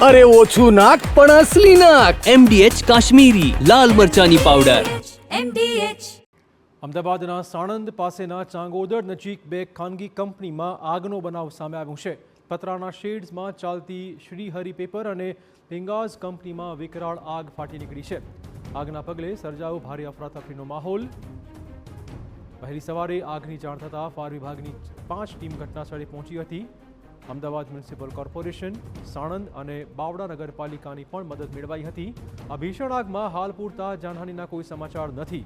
અરે ઓછું નાક પણ અસલી નાક. MDH કાશ્મીરી લાલ મરચાની પાવડર. MDH. અમદાવાદના સાણંદ પાસેના ચાંગોદર નજીક બે ખાનગી કંપનીમાં આગનો બનાવ સામે આવ્યો છે. પતરાના શેડ્સમાં ચાલતી શ્રીહરિ પેપર અને પિંગાઝ કંપનીમાં વિકરાળ આગ ફાટી નીકળી છે. આગના પગલે સર્જાયો ભારે અફરાતફરીનો માહોલ. વહેલી સવારે આગની જાણ થતાં ફાયર વિભાગની 5 ટીમ ઘટનાસ્થળે પહોંચી હતી. અમદાવાદ મ્યુનિસિપલ કોર્પોરેશન, સાણંદ અને બાવડા નગરપાલિકાની પણ મદદ મેળવાઈ હતી. આ ભીષણ આગમાં હાલ પૂરતા જાનહાનિના કોઈ સમાચાર નથી.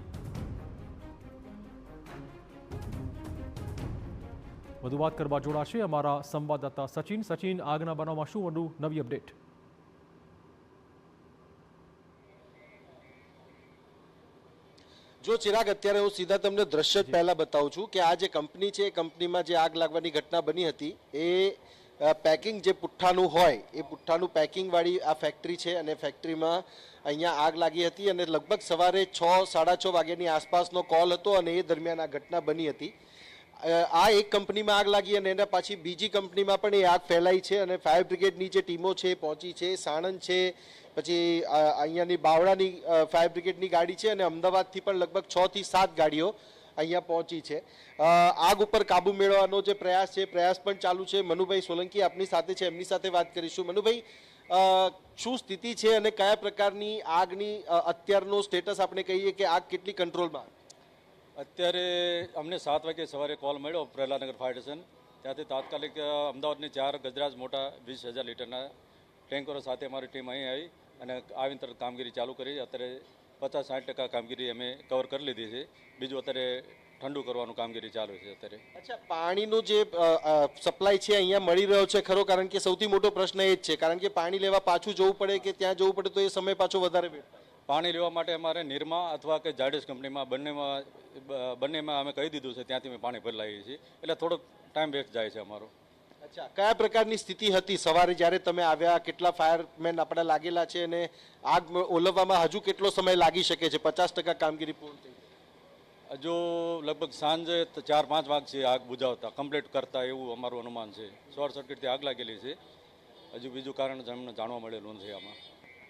વધુ વાત કરવા જોડાશે અમારા સંવાદદાતા સચિન. આગના બનાવમાં શું વધુ નવી અપડેટ? જો ચિરાગ, અત્યારે હું સીધા તમને દ્રશ્ય જ પહેલા બતાવું છું કે આ જે કંપની છે એ કંપનીમાં જે આગ લાગવાની ઘટના બની હતી એ પેકિંગ જે પુઠ્ઠાનું હોય એ પુઠ્ઠાનું પેકિંગ વાળી આ ફેક્ટરી છે અને ફેક્ટરીમાં અહીંયા આગ લાગી હતી અને લગભગ સવારે 6-6:30 વાગ્યાની આસપાસનો કોલ હતો અને એ દરમિયાન આ ઘટના બની હતી. આ એક કંપનીમાં આગ લાગી અને એના પાછી બીજી કંપનીમાં પણ એ આગ ફેલાઈ છે અને ફાયર બ્રિગેડની જે ટીમો છે એ પહોંચી છે. સાણંદ છે, પછી અહીંયાની બાવળાની ફાયર બ્રિગેડની ગાડી છે અને અમદાવાદથી પણ લગભગ 6 થી 7 ગાડીઓ અહીંયા પહોંચી છે. આગ ઉપર કાબુ મેળવવાનો જે પ્રયાસ છે પ્રયાસ પણ ચાલુ છે. મનુભાઈ સોલંકી આપની સાથે છે, એમની સાથે વાત કરીશું. મનુભાઈ, શું સ્થિતિ છે અને કયા પ્રકારની આગની અત્યારનો સ્ટેટસ આપણે કહીએ કે આગ કેટલી કંટ્રોલમાં? અત્યારે અમને 7 વાગે સવારે કોલ મળ્યો પ્રહલાદનગર ફાયર સ્ટેશન. ત્યાંથી તાત્કાલિક અમદાવાદની 4 ગજરાજ મોટા 20,000 લીટરના ટેન્કરો સાથે અમારી ટીમ અહીં આવી અને આવીને તરત કામગીરી ચાલુ કરી. અત્યારે 50-60% કામગીરી અમે કવર કરી લીધી છે. બીજું અત્યારે ઠંડુ કરવાનું કામગીરી ચાલુ છે અત્યારે. અચ્છા, પાણીનો જે સપ્લાય છે અહીંયા મળી રહ્યો છે ખરો? કારણ કે સૌથી મોટો પ્રશ્ન એ જ છે, કારણ કે પાણી લેવા પાછું જવું પડે કે ત્યાં જવું પડે તો એ સમય પાછો વધારે વેટ થાય. પાણી લેવા માટે અમારે નિરમા અથવા કે જાડેસ કંપનીમાં બંનેમાં અમે કહી દીધું છે, ત્યાંથી અમે પાણી ભરી લાવીએ છીએ. એટલે થોડોક ટાઈમ વેસ્ટ જાય છે અમારો. અચ્છા, કયા પ્રકારની સ્થિતિ હતી સવારે જ્યારે તમે આવ્યા? કેટલા ફાયરમેન આપણા લાગેલા છે અને આગ ઓલવવામાં હજુ કેટલો સમય લાગી શકે છે? 50% કામગીરી પૂર્ણ થઈ? હજુ લગભગ સાંજે 4-5 વાગ છે આગ બુઝાવતા, કમ્પ્લીટ કરતા એવું અમારું અનુમાન છે. શોર્ટ સર્કિટથી આગ લાગેલી છે. હજુ બીજું કારણ અમને જાણવા મળેલું નથી આમાં.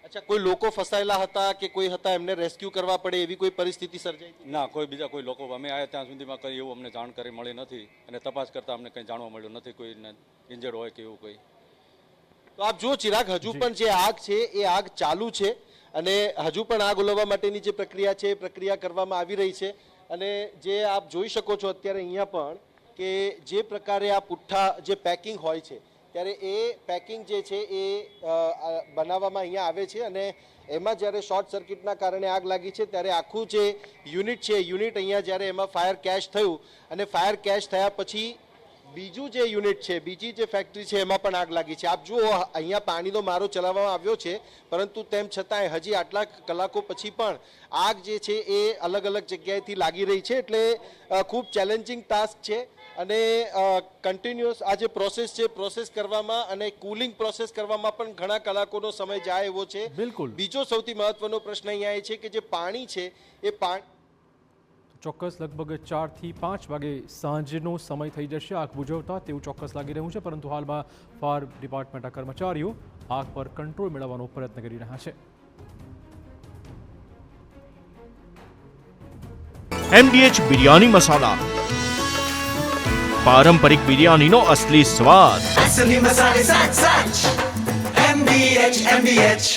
અચ્છા, કોઈ લોકો ફસાયેલા હતા કે કોઈ હતા એમને રેસ્ક્યુ કરવા પડે એવી કોઈ પરિસ્થિતિ સર્જાઈ? ના, બીજા કોઈ લોકો અમે આવ્યા ત્યાં સુધીમાં કંઈ એવું અમને જાણકારી મળી નથી અને તપાસ કરતા અમને કંઈ જાણવા મળ્યું નથી કોઈને ઇન્જર્ડ હોય કે એવું કંઈ. તો આપ જુઓ ચિરાગ, હજુ પણ જે આગ છે એ આગ ચાલુ છે અને હજુ પણ આગ ઓલવવા માટેની જે પ્રક્રિયા છે એ પ્રક્રિયા કરવામાં આવી રહી છે. અને જે આપ જોઈ શકો છો અત્યારે અહીંયા પણ કે જે પ્રકારે આ પુઠ્ઠા જે પેકિંગ હોય છે ત્યારે એ પેકિંગ જે છે એ બનાવવામાં અહીંયા આવે છે અને એમાં જ્યારે શોર્ટ સર્કિટના કારણે આગ લાગી છે ત્યારે આખું જે યુનિટ છે યુનિટ અહીંયા જ્યારે એમાં ફાયર કેચ થયું અને ફાયર કેચ થયા પછી બીજું જે યુનિટ છે, બીજી જે ફેક્ટરી છે એમાં પણ આગ લાગી છે. આપ જુઓ, અહીંયા પાણીનો મારો ચલાવવામાં આવ્યો છે પરંતુ તેમ છતાંય હજી આટલા કલાકો પછી પણ આગ જે છે એ અલગ અલગ જગ્યાએથી લાગી રહી છે. એટલે ખૂબ ચેલેન્જિંગ ટાસ્ક છે અને કન્ટિન્યુઅસ આ જે પ્રોસેસ છે પ્રોસેસ કરવામાં અને કુલિંગ પ્રોસેસ કરવામાં પણ ઘણા કલાકોનો સમય જાય એવો છે. બિલકુલ. બીજો સૌથી મહત્વનો પ્રશ્ન અહીંયા એ છે કે જે પાણી છે એ ચોક્કસ લગભગ 4 થી 5 વાગે સાંજનો સમય થઈ જશે આગ બુઝાવતા તેવું ચોક્કસ લાગી રહ્યું છે. પરંતુ હાલમાં ફાયર ડિપાર્ટમેન્ટના કર્મચારીઓ આગ પર કંટ્રોલ મેળવવાનો પ્રયત્ન કરી રહ્યા છે. MDH બિરયાની મસાલા, પારંપરિક બિરયાનીનો અસલી સ્વાદ. MDH.